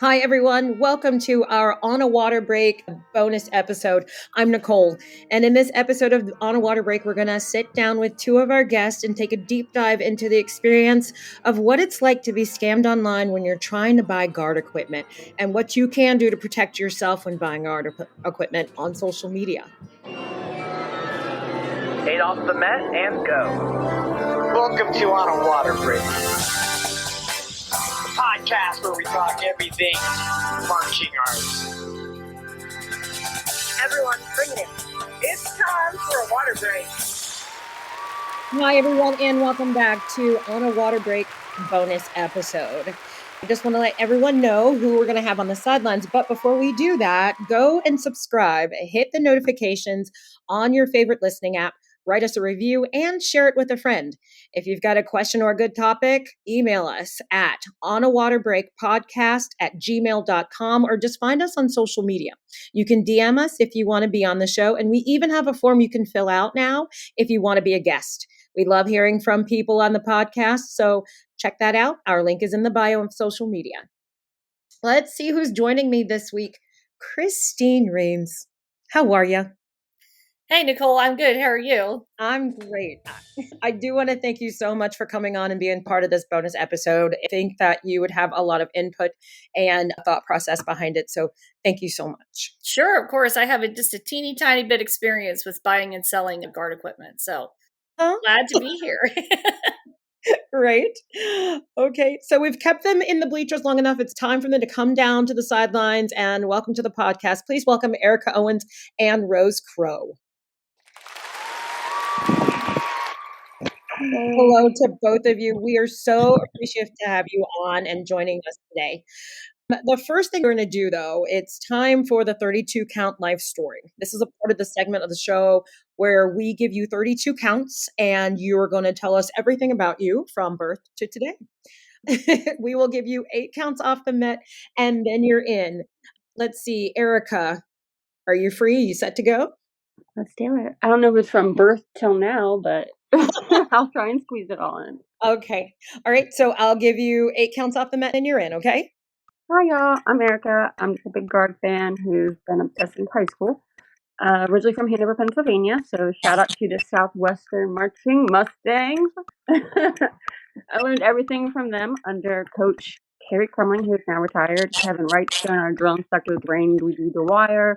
Hi, everyone. Welcome to our On a Water Break bonus episode. I'm Nicole. And in this episode of On a Water Break, we're going to sit down with two of our guests and take a deep dive into the experience of what it's like to be scammed online when you're trying to buy guard equipment and what you can do to protect yourself when buying guard equipment on social media. 8 off the mat and go. Welcome to On a Water Break, podcast where we talk everything marching arts. Everyone, bring it in. It's time for a water break. Hi, everyone, and welcome back to On a Water Break bonus episode. I just want to let everyone know who we're going to have on the sidelines. But before we do that, go and subscribe, hit the notifications on your favorite listening app, write us a review, and share it with a friend. If you've got a question or a good topic, email us at onawaterbreakpodcast@gmail.com or just find us on social media. You can DM us if you want to be on the show, and we even have a form you can fill out now if you want to be a guest. We love hearing from people on the podcast, so check that out. Our link is in the bio of social media. Let's see who's joining me this week. Christine Reams. How are you? Hey, Nicole, I'm good. How are you? I'm great. I do want to thank you so much for coming on and being part of this bonus episode. I think that you would have a lot of input and thought process behind it. So thank you so much. Sure, of course. I have just a teeny tiny bit experience with buying and selling of guard equipment. So glad to be here. Right. Okay. So we've kept them in the bleachers long enough. It's time for them to come down to the sidelines and welcome to the podcast. Please welcome Erica Owens and Rose Crow. Hello to both of you. We are so appreciative to have you on and joining us today. The first thing we're going to do, though, it's time for the 32 count life story. This is a part of the segment of the show where we give you 32 counts and you're going to tell us everything about you from birth to today. We will give you 8 counts off the Met and then you're in. Let's see, Erica, are you free? Are you set to go? Let's do it. I don't know if it's from birth till now, but I'll try and squeeze it all in. Okay. All right. So I'll give you 8 counts off the Met and you're in, okay? Hi, y'all. I'm Erica. I'm just a big guard fan who's been obsessed since high school. Originally from Hanover, Pennsylvania, so shout out to the Southwestern Marching Mustangs. I learned everything from them under Coach Carrie Crumling, who is now retired, Kevin Wrightstone, our drill instructor with Rain, we do the wire,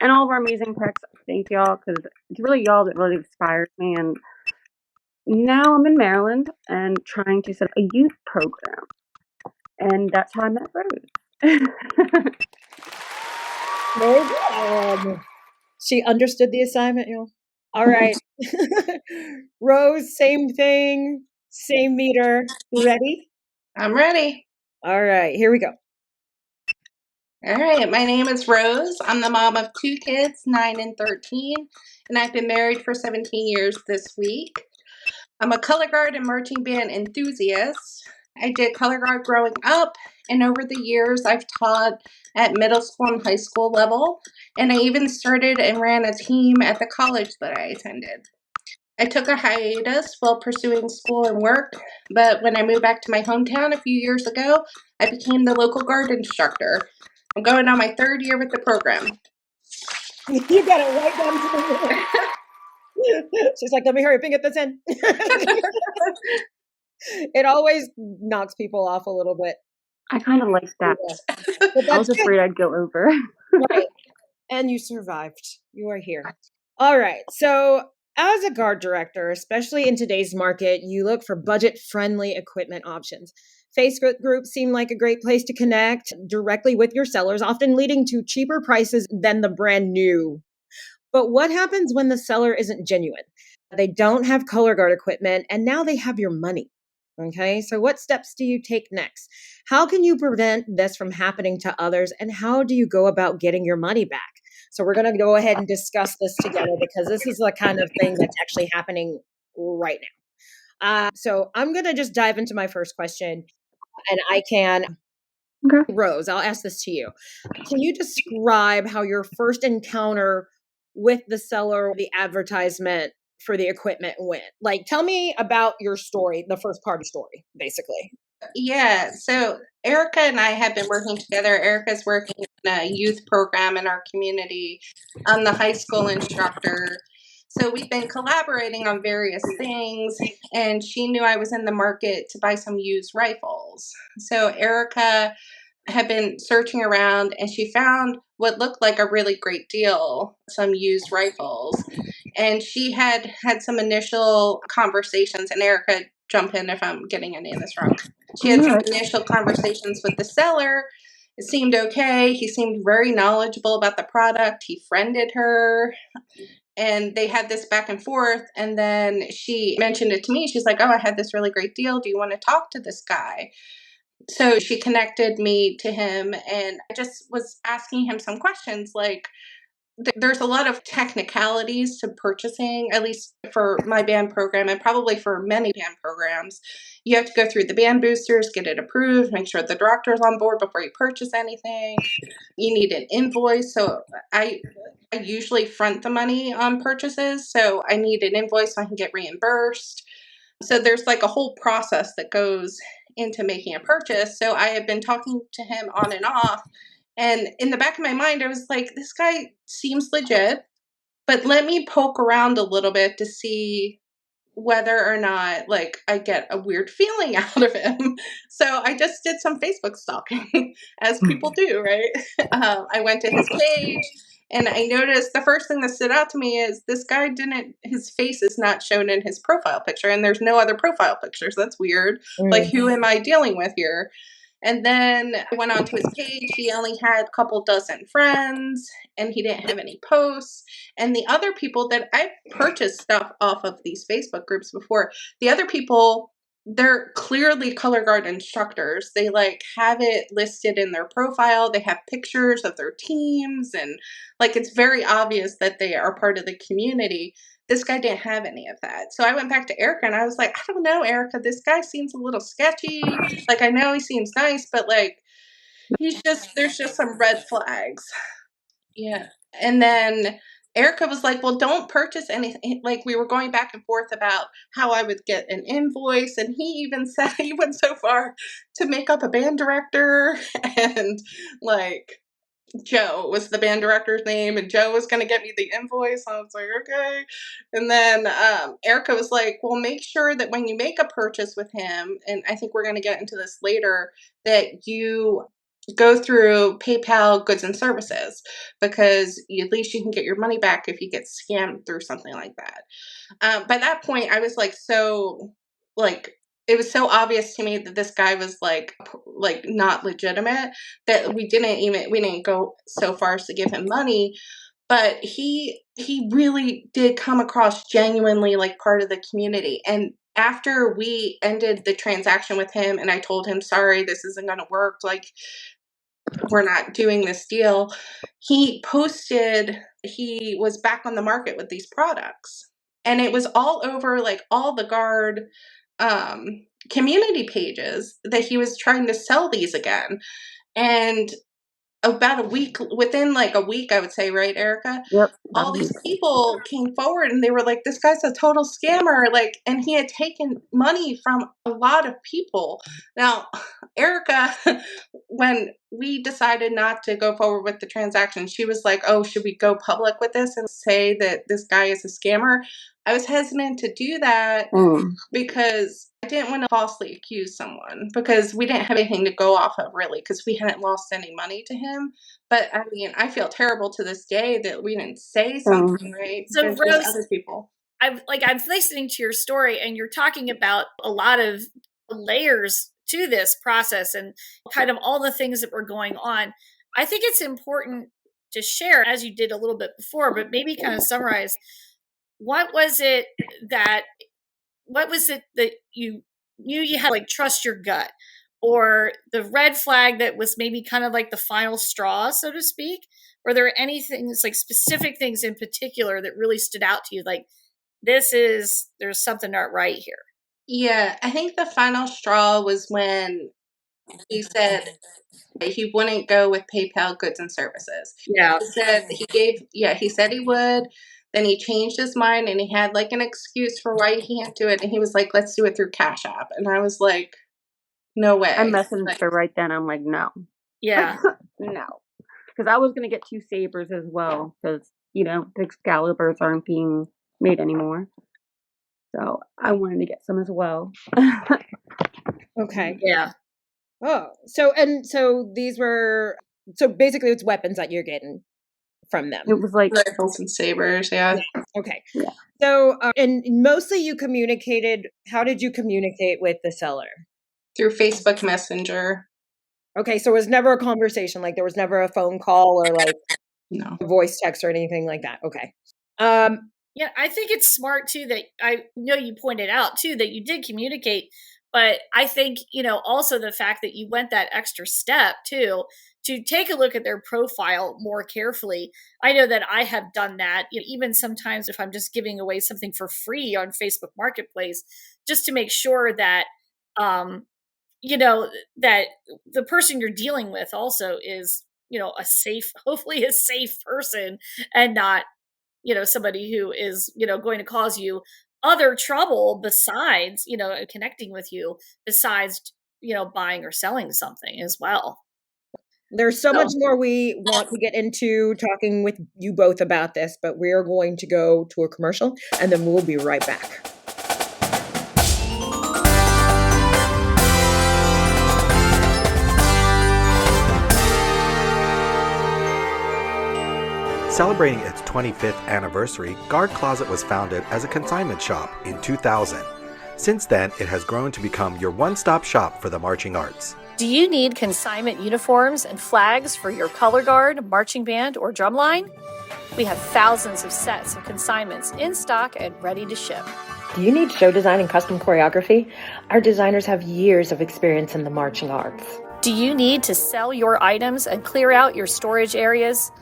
and all of our amazing techs. Thank y'all, because it's really y'all that really inspires me. And now I'm in Maryland and trying to set up a youth program. And that's how I met Rose. Very good. She understood the assignment, y'all. All right. Rose, same thing, same meter. You ready? I'm ready. All right, here we go. All right, my name is Rose. I'm the mom of 2 kids, 9 and 13, and I've been married for 17 years this week. I'm a color guard and marching band enthusiast. I did color guard growing up, and over the years I've taught at middle school and high school level, and I even started and ran a team at the college that I attended. I took a hiatus while pursuing school and work, but when I moved back to my hometown a few years ago, I became the local guard instructor. I'm going on my 3rd year with the program. You got it right down to the minute. She's like, let me hurry up and get this in. It always knocks people off a little bit. I kind of like that. Yeah. I was afraid I'd go over. Right. And you survived. You are here. All right. So as a guard director, especially in today's market, you look for budget-friendly equipment options. Facebook groups seem like a great place to connect directly with your sellers, often leading to cheaper prices than the brand new. But what happens when the seller isn't genuine? They don't have color guard equipment, and now they have your money. Okay, so what steps do you take next? How can you prevent this from happening to others? And how do you go about getting your money back? So we're going to go ahead and discuss this together because this is the kind of thing that's actually happening right now. So I'm going to just dive into my first question and I can, Okay. Rose, I'll ask this to you. Can you describe how your first encounter with the seller, the advertisement for the equipment went? Like, tell me about your story, the first part of the story, basically. Yeah, so Erica and I have been working together. Erica's working in a youth program in our community. I'm the high school instructor. So we've been collaborating on various things, and she knew I was in the market to buy some used rifles. So Erica had been searching around and she found what looked like a really great deal, some used rifles. And she had some initial conversations, and Erica, jump in if I'm getting any of this wrong. She had some initial conversations with the seller. It seemed okay. He seemed very knowledgeable about the product. He friended her. And they had this back and forth. And then she mentioned it to me. She's like, oh, I had this really great deal. Do you want to talk to this guy? So she connected me to him, and I just was asking him some questions like, there's a lot of technicalities to purchasing, at least for my band program and probably for many band programs. You have to go through the band boosters, get it approved, make sure the director's on board before you purchase anything. You need an invoice. So I usually front the money on purchases. So I need an invoice so I can get reimbursed. So there's like a whole process that goes into making a purchase. So I have been talking to him on and off. And in the back of my mind, I was like, this guy seems legit, but let me poke around a little bit to see whether or not like I get a weird feeling out of him. So I just did some Facebook stalking, as people do, right? I went to his page. And I noticed the first thing that stood out to me is this guy his face is not shown in his profile picture, and there's no other profile pictures. That's weird. Like, who am I dealing with here? And then I went onto his page. He only had a couple dozen friends, and he didn't have any posts. And the other people that I've purchased stuff off of these Facebook groups before, the other people, they're clearly color guard instructors. They like have it listed in their profile. They have pictures of their teams, and like it's very obvious that they are part of the community. This guy didn't have any of that. So I went back to Erica and I was like, I don't know, Erica, this guy seems a little sketchy. Like, I know he seems nice, but like, there's just some red flags. Yeah. And then Erica was like, well, don't purchase anything. Like, we were going back and forth about how I would get an invoice. And he even said he went so far to make up a band director, and like, Joe was the band director's name, and Joe was going to get me the invoice. I was like, okay. And then Erica was like, well, make sure that when you make a purchase with him, and I think we're going to get into this later, that you go through PayPal goods and services, because at least you can get your money back if you get scammed through something like that. By that point, I was like, it was so obvious to me that this guy was like not legitimate, that we didn't go so far as to give him money. But he really did come across genuinely like part of the community. And after we ended the transaction with him and I told him, sorry, this isn't going to work, like, we're not doing this deal, he posted he was back on the market with these products. And it was all over like all the guard community pages that he was trying to sell these again. And about a week, within like a week, I would say, right, Erica? Yep. All these people came forward and they were like, this guy's a total scammer. Like, and he had taken money from a lot of people. Now, Erica, when we decided not to go forward with the transaction, she was like, oh, should we go public with this and say that this guy is a scammer? I was hesitant to do that because I didn't want to falsely accuse someone, because we didn't have anything to go off of really, because we hadn't lost any money to him. But I mean, I feel terrible to this day that we didn't say something, right? So Rose, other people. I'm listening to your story, and you're talking about a lot of layers to this process and kind of all the things that were going on. I think it's important to share, as you did a little bit before, but maybe kind of summarize, what was it that you knew you had to like trust your gut, or the red flag that was maybe kind of like the final straw, so to speak? Were there anything that's like specific things in particular that really stood out to you? Like, there's something not right here. Yeah, I think the final straw was when he said he wouldn't go with PayPal goods and services. Yeah. He said he would. Then he changed his mind and he had like an excuse for why he can't do it. And he was like, let's do it through Cash App. And I was like, No way. I messaged her right then. I'm like, no. Yeah. No. Because I was going to get 2 sabers as well, because, the Excaliburs aren't being made anymore. So I wanted to get some as well. Okay. Yeah. Oh, so these were, so basically it's weapons that you're getting from them. It was like Rifles and sabers, yeah. Okay. Yeah. So, and mostly you communicated, how did you communicate with the seller? Through Facebook Messenger. Okay, so it was never a conversation, like there was never a phone call or like No. a voice text or anything like that. Okay. Yeah, I think it's smart too that I know you pointed out too that you did communicate, but I think, also the fact that you went that extra step too to take a look at their profile more carefully. I know that I have done that, even sometimes if I'm just giving away something for free on Facebook Marketplace, just to make sure that, that the person you're dealing with also is, hopefully a safe person and not somebody who is, going to cause you other trouble besides, connecting with you, besides, buying or selling something as well. There's so much more we want to get into talking with you both about this, but we're going to go to a commercial and then we'll be right back. Celebrating its 25th anniversary, Guard Closet was founded as a consignment shop in 2000. Since then, it has grown to become your one-stop shop for the marching arts. Do you need consignment uniforms and flags for your color guard, marching band, or drumline? We have thousands of sets of consignments in stock and ready to ship. Do you need show design and custom choreography? Our designers have years of experience in the marching arts. Do you need to sell your items and clear out your storage areas?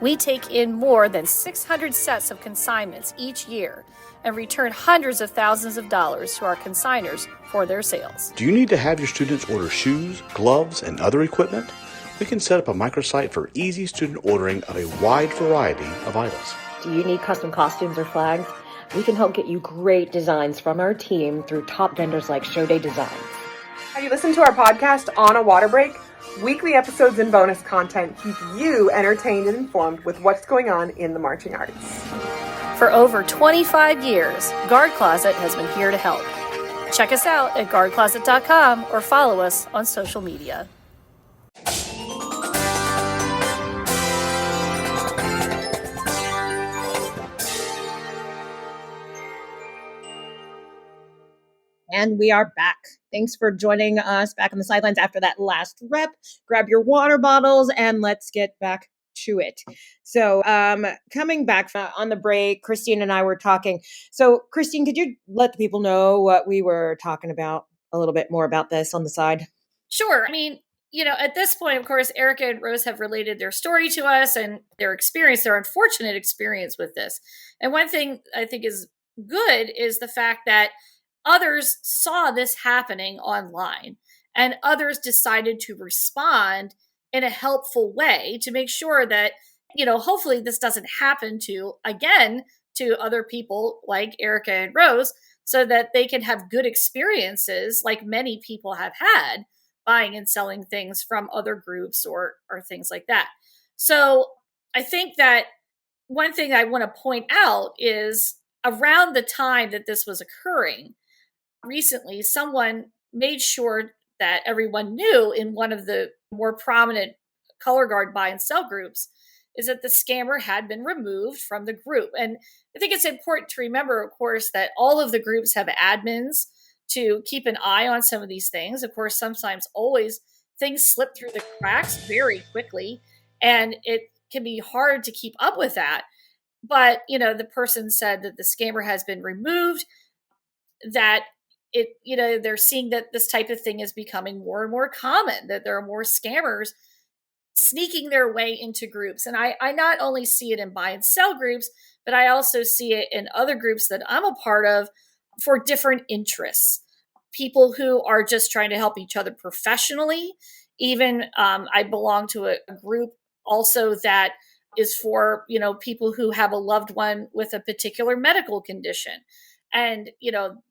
We take in more than 600 sets of consignments each year and return hundreds of thousands of dollars to our consigners for their sales. Do you need to have your students order shoes, gloves, and other equipment? We can set up a microsite for easy student ordering of a wide variety of items. Do you need custom costumes or flags? We can help get you great designs from our team through top vendors like Show Day Designs. Have you listened to our podcast On a Water Break? Weekly episodes and bonus content keep you entertained and informed with what's going on in the marching arts. For over 25 years, Guard Closet has been here to help. Check us out at guardcloset.com or follow us on social media. And we are back. Thanks for joining us back on the sidelines after that last rep. Grab your water bottles and let's get back to it. So coming back on the break, Christine and I were talking. So Christine, could you let the people know what we were talking about a little bit more about this on the side? Sure. I mean, at this point, of course, Erica and Rose have related their story to us and their experience, their unfortunate experience with this. And one thing I think is good is the fact that others saw this happening online and others decided to respond in a helpful way to make sure that, hopefully this doesn't happen to other people like Erica and Rose so that they can have good experiences like many people have had buying and selling things from other groups or things like that. So I think that one thing I want to point out is around the time that this was occurring, recently, someone made sure that everyone knew in one of the more prominent color guard buy and sell groups is that the scammer had been removed from the group. And I think it's important to remember, of course, that all of the groups have admins to keep an eye on some of these things. Of course, sometimes always things slip through the cracks very quickly, and it can be hard to keep up with that. But, the person said that the scammer has been removed, that they're seeing that this type of thing is becoming more and more common, that there are more scammers sneaking their way into groups. And I not only see it in buy and sell groups, but I also see it in other groups that I'm a part of for different interests. People who are just trying to help each other professionally. Even I belong to a group also that is for, people who have a loved one with a particular medical condition. And,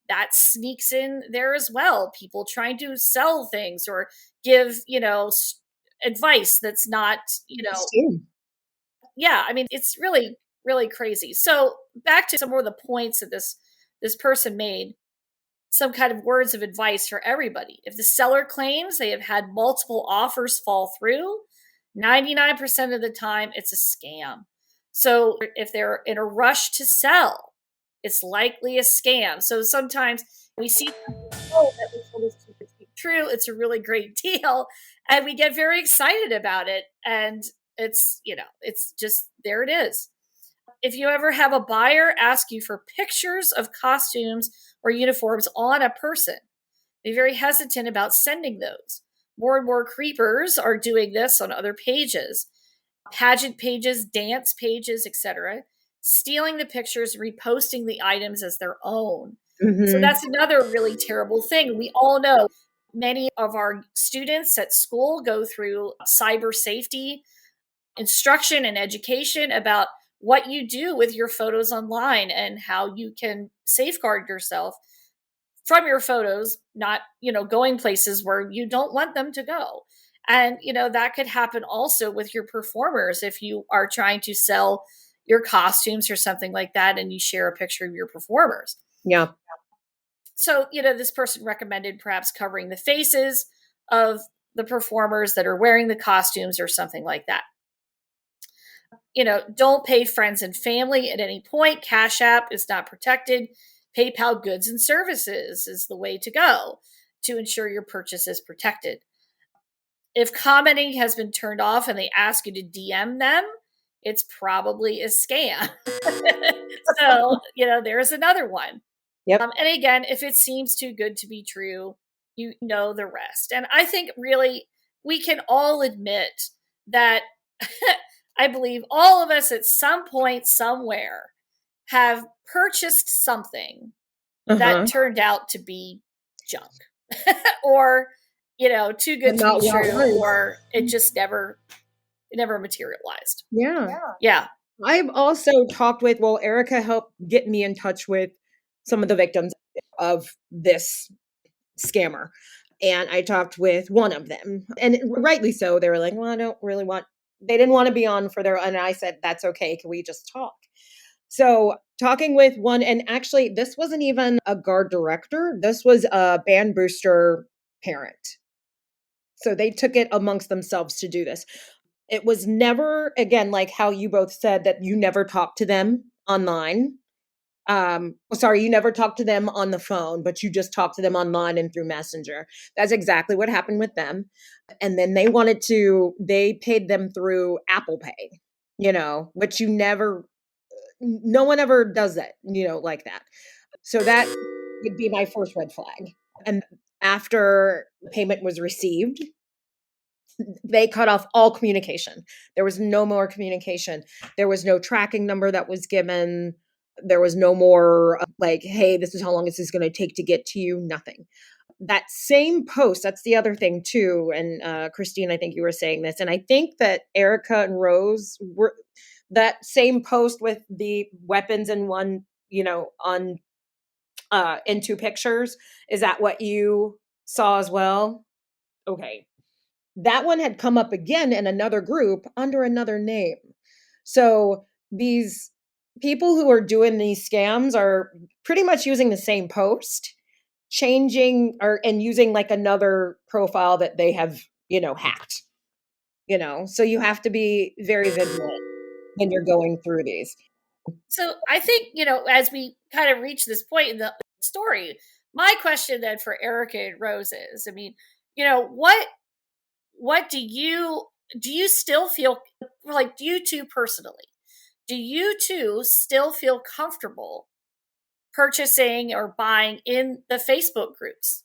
that sneaks in there as well. People trying to sell things or give, advice that's not, yeah, I mean, it's really, really crazy. So back to some more of the points that this person made, some kind of words of advice for everybody. If the seller claims they have had multiple offers fall through, 99% of the time it's a scam. So if they're in a rush to sell, it's likely a scam. So sometimes we see that we told us to be true. It's a really great deal, and we get very excited about it. And it's just there it is. If you ever have a buyer ask you for pictures of costumes or uniforms on a person, be very hesitant about sending those. More and more creepers are doing this on other pages, pageant pages, dance pages, etc., stealing the pictures, reposting the items as their own. So that's another really terrible thing. We all know many of our students at school go through cyber safety instruction and education about what you do with your photos online and how you can safeguard yourself from your photos, not, going places where you don't want them to go. And, that could happen also with your performers if you are trying to sell your costumes or something like that and you share a picture of your performers. Yeah. So, this person recommended perhaps covering the faces of the performers that are wearing the costumes or something like that. Don't pay friends and family at any point. Cash App is not protected. PayPal goods and services is the way to go to ensure your purchase is protected. If commenting has been turned off and they ask you to DM them, it's probably a scam. So, there's another one. Yep. And again, if it seems too good to be true, you know the rest. And I think really we can all admit that I believe all of us at some point somewhere have purchased something that turned out to be junk or, too good to be true, or it just never materialized. Yeah. I've also talked with, Erica helped get me in touch with some of the victims of this scammer. And I talked with one of them, and rightly so. They were like, well, they didn't want to be on for and I said, that's okay. Can we just talk? So talking with one, and actually this wasn't even a guard director. This was a band booster parent. So they took it amongst themselves to do this. It was never, again, like how you both said that you never talked to them online. You never talked to them on the phone, but you just talked to them online and through Messenger. That's exactly what happened with them. And then they paid them through Apple Pay, which no one ever does that, like that. So that would be my first red flag. And after payment was received, they cut off all communication. There was no more communication. There was no tracking number that was given. There was no more like, hey, this is how long this is going to take to get to you. Nothing. That same post, that's the other thing too. And Christine, I think you were saying this. And I think that Erica and Rose were that same post with the weapons in one, on in two pictures. Is that what you saw as well? Okay. That one had come up again in another group under another name. So these people who are doing these scams are pretty much using the same post, changing and using like another profile that they have, hacked. So you have to be very vigilant when you're going through these. So I think, as we kind of reach this point in the story, my question then for Erica and Rose is, I mean, what do you still feel like, do you two personally, do you two still feel comfortable purchasing or buying in the Facebook groups?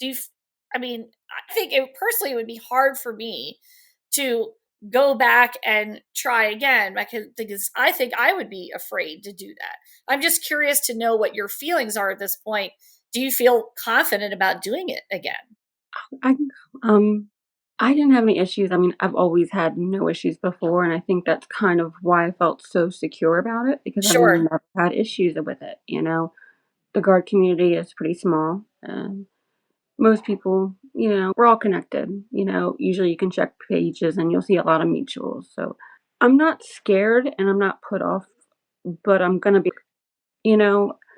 I think personally it would be hard for me to go back and try again because I think I would be afraid to do that. I'm just curious to know what your feelings are at this point. Do you feel confident about doing it again? I didn't have any issues. I mean, I've always had no issues before, and I think that's kind of why I felt so secure about it, because I've never had issues with it, the guard community is pretty small. Most people, we're all connected. Usually you can check pages and you'll see a lot of mutuals. So I'm not scared and I'm not put off, but I'm going to be,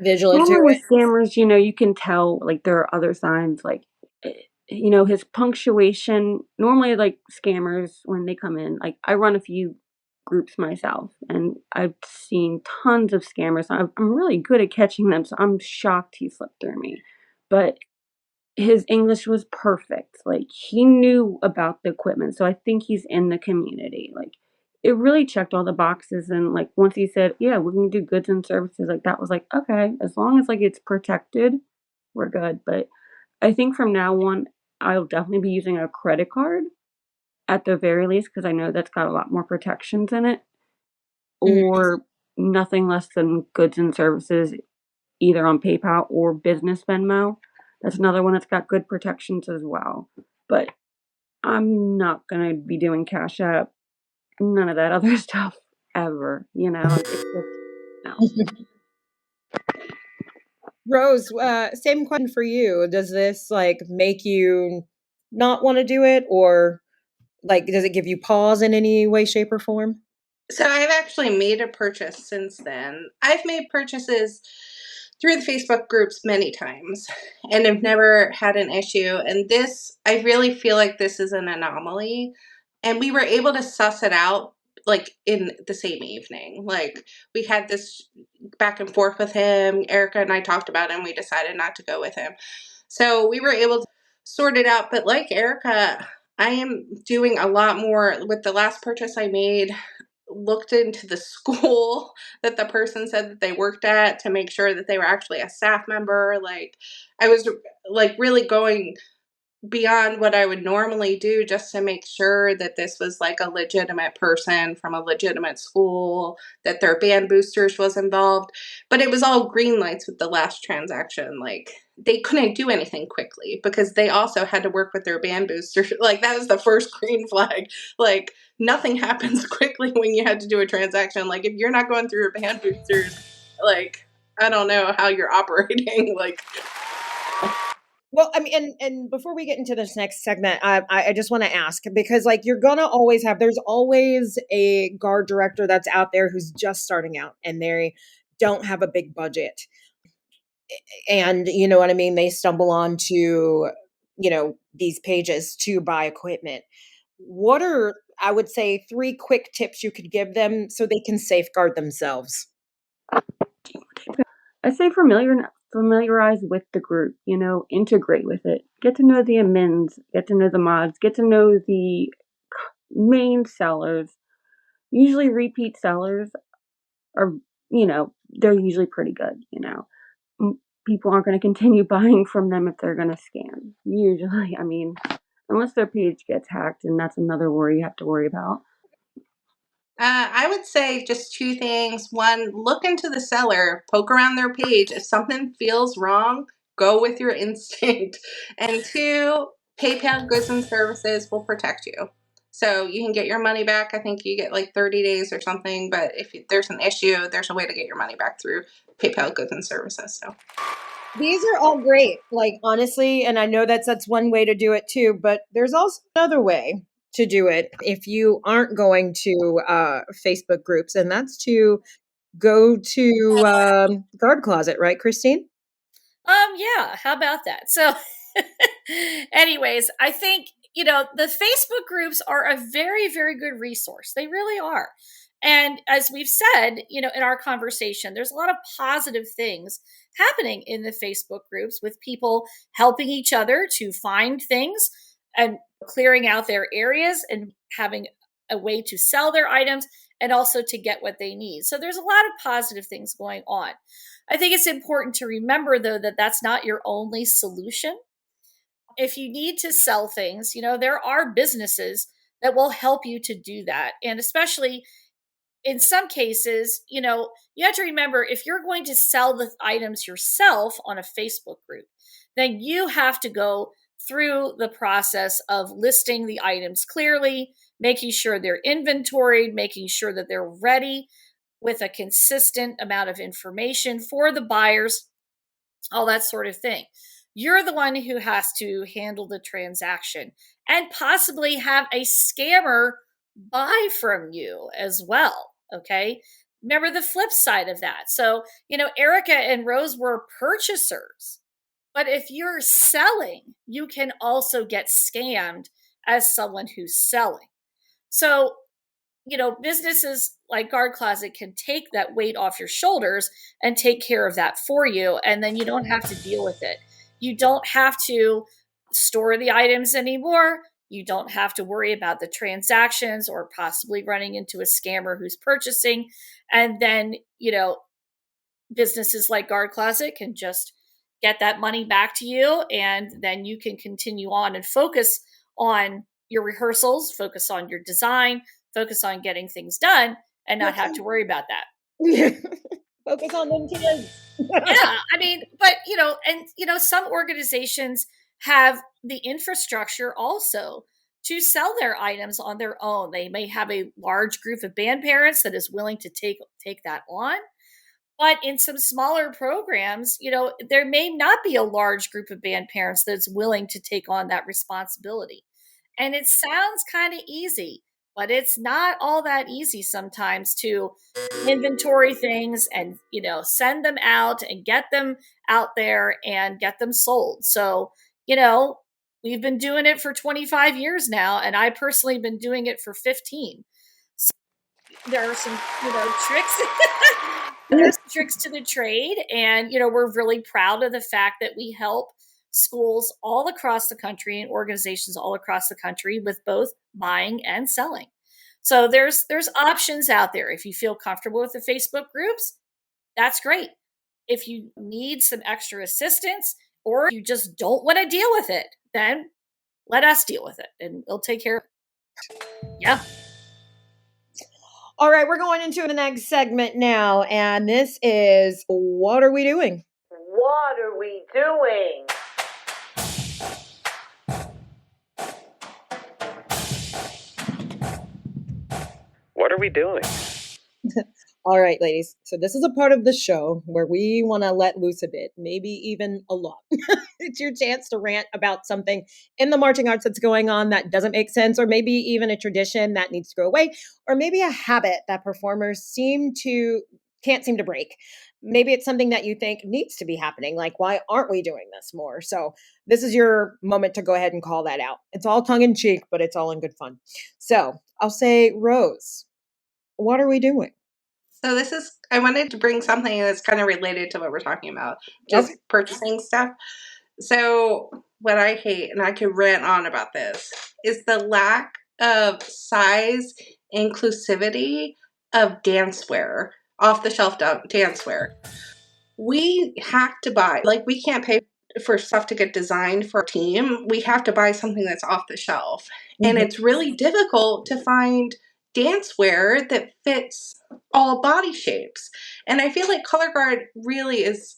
Vigilant to normally with it. scammers, you can tell, like, there are other signs, like, his punctuation. Normally, like, scammers, when they come in, like, I run a few groups myself, and I've seen tons of scammers. I'm really good at catching them, so I'm shocked he slipped through me. But his English was perfect. Like, he knew about the equipment, so I think he's in the community. Like, it really checked all the boxes, and, like, once he said, "Yeah, we can do goods and services," like, that was like, "Okay, as long as, like, it's protected, we're good." But I think from now on, I'll definitely be using a credit card at the very least, because I know that's got a lot more protections in it, Mhm. or nothing less than goods and services, either on PayPal or Business Venmo. That's another one that's got good protections as well. But I'm not gonna be doing Cash App, none of that other stuff ever, It's just no. Rose, same question for you. Does this like make you not want to do it, or like does it give you pause in any way, shape, or form? So I've actually made a purchase since then. I've made purchases through the Facebook groups many times and have never had an issue. And this, I really feel like this is an anomaly. And we were able to suss it out like in the same evening. Like, we had this back and forth with him. Erica and I talked about it and we decided not to go with him. So we were able to sort it out. But like Erica, I am doing a lot more with the last purchase I made. Looked into the school that the person said that they worked at to make sure that they were actually a staff member. Like, I was like really going beyond what I would normally do just to make sure that this was like a legitimate person from a legitimate school, that their band boosters was involved. But it was all green lights with the last transaction. Like, they couldn't do anything quickly because they also had to work with their band boosters. Like, that was the first green flag. Like, nothing happens quickly when you had to do a transaction. Like, if you're not going through your band boosters, like, I don't know how you're operating. Like, Well, I mean, and before we get into this next segment, I just want to ask, because like you're gonna always have, there's always a guard director that's out there who's just starting out and they don't have a big budget, and you know what I mean. They stumble onto these pages to buy equipment. What are, I would say, three quick tips you could give them so they can safeguard themselves? I say familiarize with the group, integrate with it. Get to know the admins, get to know the mods, get to know the main sellers. Usually repeat sellers are, they're usually pretty good. People aren't going to continue buying from them if they're going to scam. Usually, I mean, unless their page gets hacked, and that's another worry you have to worry about. I would say just two things. One, look into the seller, poke around their page. If something feels wrong, go with your instinct. And two, PayPal goods and services will protect you. So you can get your money back. I think you get like 30 days or something. But if there's an issue, there's a way to get your money back through PayPal goods and services. So These are all great, like honestly, and I know that's one way to do it too, but there's also another way to do it if you aren't going to Facebook groups, and that's to go to Guard Closet, right, Christine? Yeah, how about that? So anyways, I think, the Facebook groups are a very, very good resource. They really are. And as we've said, in our conversation, there's a lot of positive things happening in the Facebook groups with people helping each other to find things and clearing out their areas and having a way to sell their items and also to get what they need. So there's a lot of positive things going on. I think it's important to remember, though, that that's not your only solution. If you need to sell things, there are businesses that will help you to do that. And especially in some cases, you have to remember, if you're going to sell the items yourself on a Facebook group, then you have to go through the process of listing the items clearly, making sure they're inventoried, making sure that they're ready with a consistent amount of information for the buyers all that sort of thing. You're the one who has to handle the transaction and possibly have a scammer buy from you as well. Okay. Remember the flip side of that. So, Erica and Rose were purchasers, but if you're selling, you can also get scammed as someone who's selling. So, businesses like Guard Closet can take that weight off your shoulders and take care of that for you. And then you don't have to deal with it. You don't have to store the items anymore. You don't have to worry about the transactions or possibly running into a scammer who's purchasing. And then, businesses like Guard Closet can just get that money back to you. And then you can continue on and focus on your rehearsals, focus on your design, focus on getting things done, and not have to worry about that. Focus on them kids. Yeah, but some organizations have the infrastructure also to sell their items on their own. They may have a large group of band parents that is willing to take that on. But in some smaller programs, there may not be a large group of band parents that's willing to take on that responsibility. And it sounds kind of easy, but it's not all that easy sometimes to inventory things and, send them out and get them out there and get them sold. So, we've been doing it for 25 years now, and I personally have been doing it for 15. So there are some, tricks. There's tricks to the trade, and we're really proud of the fact that we help schools all across the country and organizations all across the country with both buying and selling. So there's options out there. If you feel comfortable with the Facebook groups, that's great. If you need some extra assistance or you just don't want to deal with it, then let us deal with it and we'll take care of it. Yeah. All right, we're going into the next segment now, and this is What Are We Doing? What are we doing? What are we doing? All right, ladies. So this is a part of the show where we want to let loose a bit, maybe even a lot. It's your chance to rant about something in the marching arts that's going on that doesn't make sense, or maybe even a tradition that needs to go away, or maybe a habit that performers can't seem to break. Maybe it's something that you think needs to be happening. Like, why aren't we doing this more? So this is your moment to go ahead and call that out. It's all tongue in cheek, but it's all in good fun. So I'll say, Rose, what are we doing? So I wanted to bring something that's kind of related to what we're talking about, just purchasing stuff. So what I hate, and I could rant on about this, is the lack of size inclusivity of dancewear, off-the-shelf dancewear. We have to buy, we can't pay for stuff to get designed for our team. We have to buy something that's off the shelf. Mm-hmm. And it's really difficult to find dancewear that fits all body shapes. And I feel like Color Guard really is,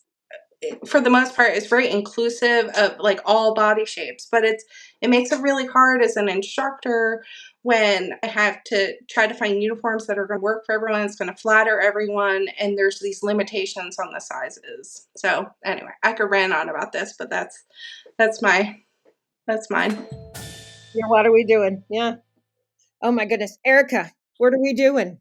for the most part, is very inclusive of all body shapes, but it makes it really hard as an instructor when I have to try to find uniforms that are going to work for everyone, it's going to flatter everyone, and there's these limitations on the sizes. So anyway, I could rant on about this, but that's mine. Yeah, what are we doing? Yeah. Oh my goodness. Erica, what are we doing?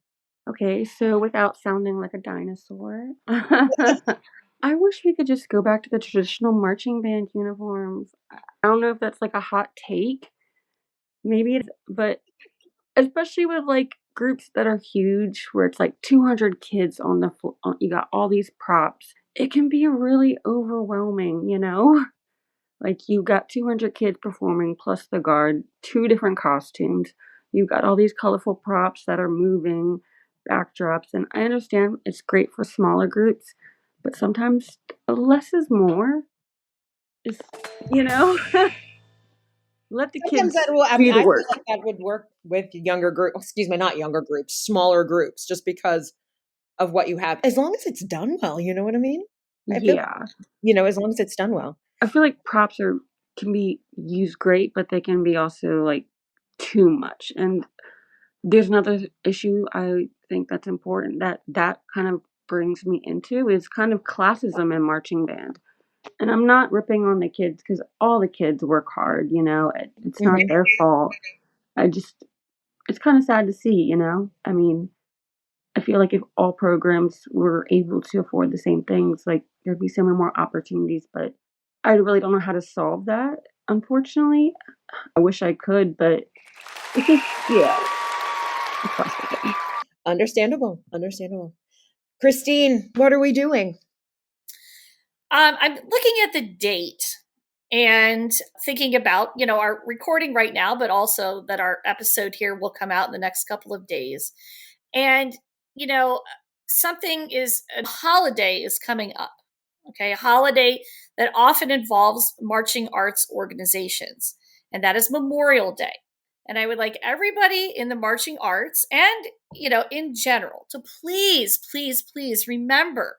Okay, so without sounding like a dinosaur, I wish we could just go back to the traditional marching band uniforms. I don't know if that's a hot take. Maybe it's, but especially with groups that are huge, where it's 200 kids on the floor, you got all these props. It can be really overwhelming, you got 200 kids performing plus the guard, 2 different costumes. You've got all these colorful props that are moving, backdrops, and I understand it's great for smaller groups, but sometimes less is more. Is let the kids do the work. I feel like that would work with younger groups. Excuse me, not younger groups, smaller groups, just because of what you have. As long as it's done well, you know what I mean? As long as it's done well. I feel like props can be used great, but they can be also too much. And there's another issue I think that's important that kind of brings me into is kind of classism in marching band. And I'm not ripping on the kids because all the kids work hard, it's not their fault. It's kind of sad to see, I mean, I feel like if all programs were able to afford the same things, like there'd be so many more opportunities, but I really don't know how to solve that, unfortunately. I wish I could, but it's just, it's frustrating. Understandable. Christine, what are we doing? I'm looking at the date and thinking about, our recording right now, but also that our episode here will come out in the next couple of days. And, a holiday is coming up. Okay. A holiday that often involves marching arts organizations, and that is Memorial Day. And I would like everybody in the marching arts and, in general to please, please, please remember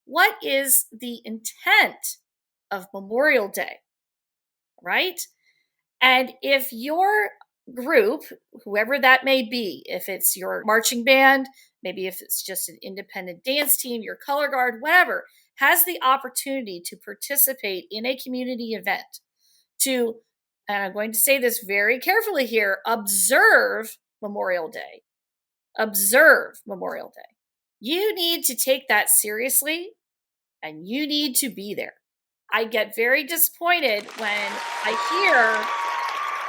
what is the intent of Memorial Day, right? And if your group, whoever that may be, if it's your marching band, maybe if it's just an independent dance team, your color guard, whatever, has the opportunity to participate in a community event, to, and I'm going to say this very carefully here, observe Memorial Day. Observe Memorial Day. You need to take that seriously, and you need to be there. I get very disappointed when I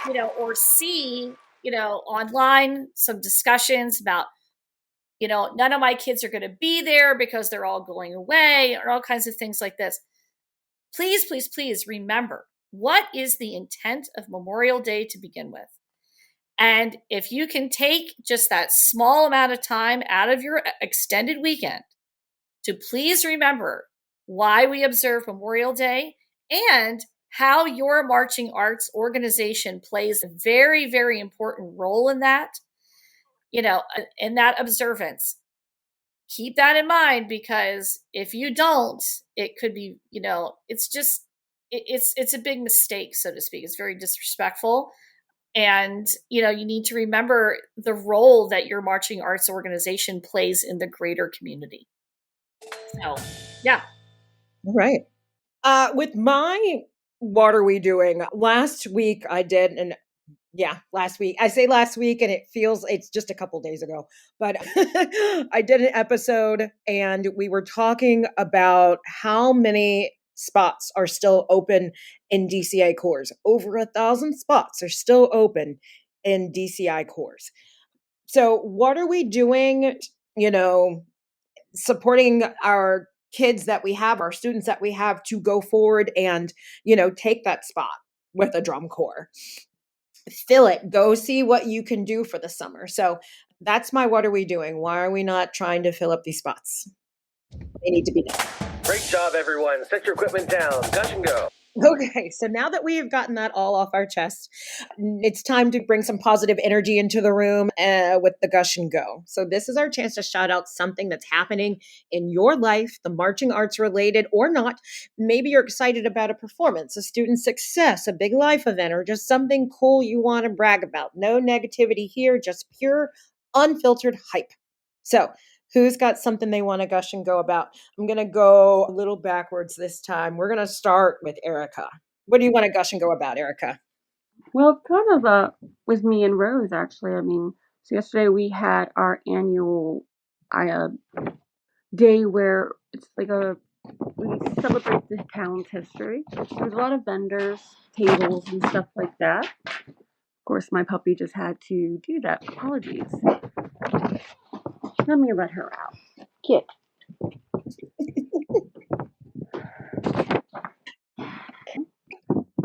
hear, or see, online some discussions about, none of my kids are going to be there because they're all going away, or all kinds of things like this. Please, please, please remember, what is the intent of Memorial Day to begin with? And if you can take just that small amount of time out of your extended weekend to please remember why we observe Memorial Day and how your marching arts organization plays a very, very important role in that, in that observance. Keep that in mind, because if you don't, it could be, it's a big mistake, so to speak. It's very disrespectful. And, you need to remember the role that your marching arts organization plays in the greater community. So, yeah. All right. With my what are we doing? Last week I did last week. I say last week and it feels it's just a couple days ago. But I did an episode and we were talking about how many spots are still open in DCI cores. Over 1,000 spots are still open in DCI cores. So what are we doing, supporting our kids that we have, our students that we have, to go forward and, take that spot with a drum corps? Fill it. Go see what you can do for the summer. So that's my what are we doing? Why are we not trying to fill up these spots? They need to be done. Great job, everyone. Set your equipment down. Gush Go. Okay, so now that we have gotten that all off our chest, it's time to bring some positive energy into the room with the Gush and Go. So this is our chance to shout out something that's happening in your life, the marching arts related or not. Maybe you're excited about a performance, a student success, a big life event, or just something cool you want to brag about. No negativity here, just pure, unfiltered hype. So who's got something they want to gush and go about? I'm going to go a little backwards this time. We're going to start with Erica. What do you want to gush and go about, Erica? Well, it's kind of with me and Rose, actually. I mean, so yesterday we had our annual day where it's like we celebrate the town's history. There's a lot of vendors, tables, and stuff like that. Of course, my puppy just had to do that. Apologies. Let me let her out. Kit.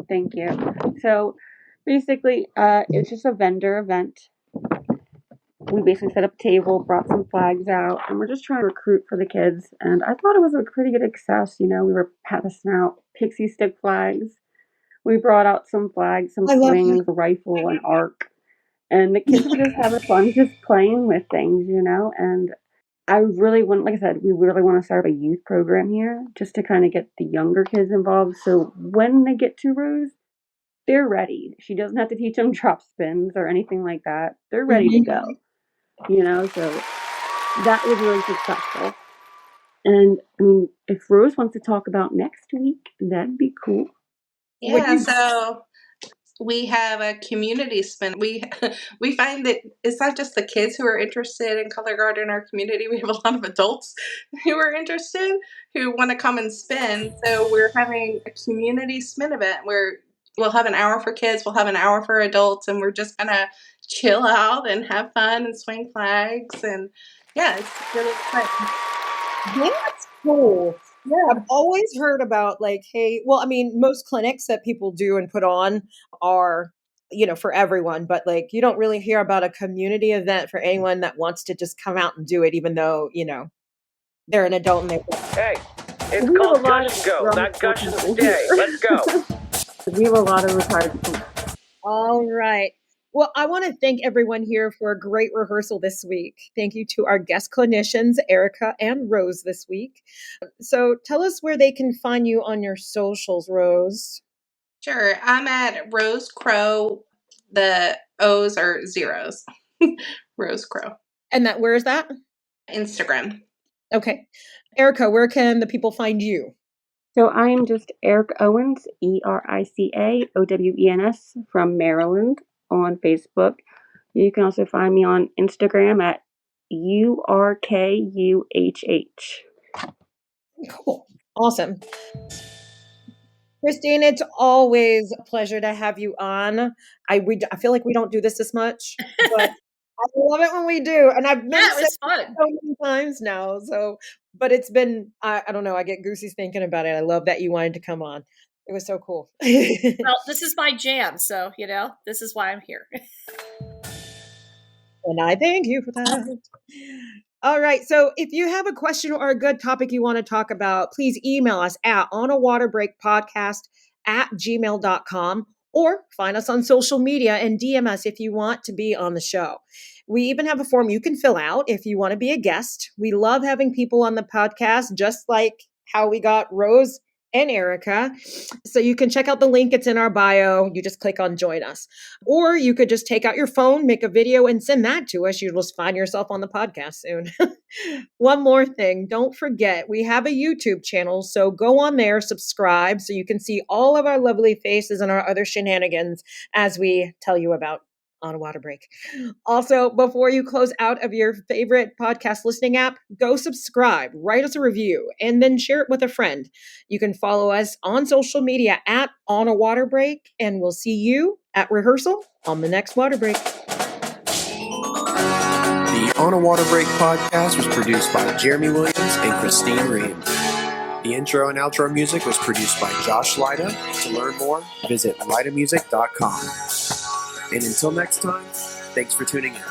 Thank you. So basically, it's just a vendor event. We basically set up a table, brought some flags out, and we're just trying to recruit for the kids. And I thought it was a pretty good success. We were passing out pixie stick flags. We brought out some flags, some swings, a rifle, an arc. And the kids were just having fun, just playing with things, And I really want, like I said, we really want to start a youth program here just to kind of get the younger kids involved. So when they get to Rose, they're ready. She doesn't have to teach them drop spins or anything like that. They're ready to go, So that was really successful. And I mean, if Rose wants to talk about next week, that'd be cool. Yeah, so we have a community spin. We find that it's not just the kids who are interested in color guard in our community. We have a lot of adults who are interested, who want to come and spin. So we're having a community spin event where we'll have an hour for kids, we'll have an hour for adults, and we're just gonna chill out and have fun and swing flags. And yeah, it's really exciting. That's cool. Yeah, I've always heard about like, hey, well, I mean, most clinics that people do and put on are, for everyone, but like you don't really hear about a community event for anyone that wants to just come out and do it, even though, they're an adult and they. Hey, it's called Gush Go, not Gush and Stay. Let's go. We have a lot of retired people. All right. Well, I want to thank everyone here for a great rehearsal this week. Thank you to our guest clinicians, Erica and Rose, this week. So tell us where they can find you on your socials, Rose. Sure. I'm at Rose Crow. The O's are zeros. Rose Crow. And where is that? Instagram. Okay. Erica, where can the people find you? So I am just Eric Owens, ERICAOWENS from Maryland on Facebook. You can also find me on Instagram at URKUHH. Cool. Awesome. Christine, it's always a pleasure to have you on. I feel like we don't do this much, but I love it when we do. And I've mentioned it so many times now. But it's been, I don't know, I get goosies thinking about it. I love that you wanted to come on. It was so cool. Well, this is my jam. So, this is why I'm here. And I thank you for that. All right. So if you have a question or a good topic you want to talk about, please email us at onawaterbreakpodcast@gmail.com or find us on social media and DM us if you want to be on the show. We even have a form you can fill out if you want to be a guest. We love having people on the podcast, just like how we got Rose and Erica. So you can check out the link. It's in our bio. You just click on join us. Or you could just take out your phone, make a video, and send that to us. You'll just find yourself on the podcast soon. One more thing. Don't forget, we have a YouTube channel. So go on there, subscribe, so you can see all of our lovely faces and our other shenanigans as we tell you about On a Water Break. Also, before you close out of your favorite podcast listening app, go subscribe, write us a review, and then share it with a friend. You can follow us on social media at On a Water Break, and we'll see you at rehearsal on the next water break. The On a Water Break podcast was produced by Jeremy Williams and Christine Ream. The intro and outro music was produced by Josh Lyda. To learn more, visit lydamusic.com. And until next time, thanks for tuning in.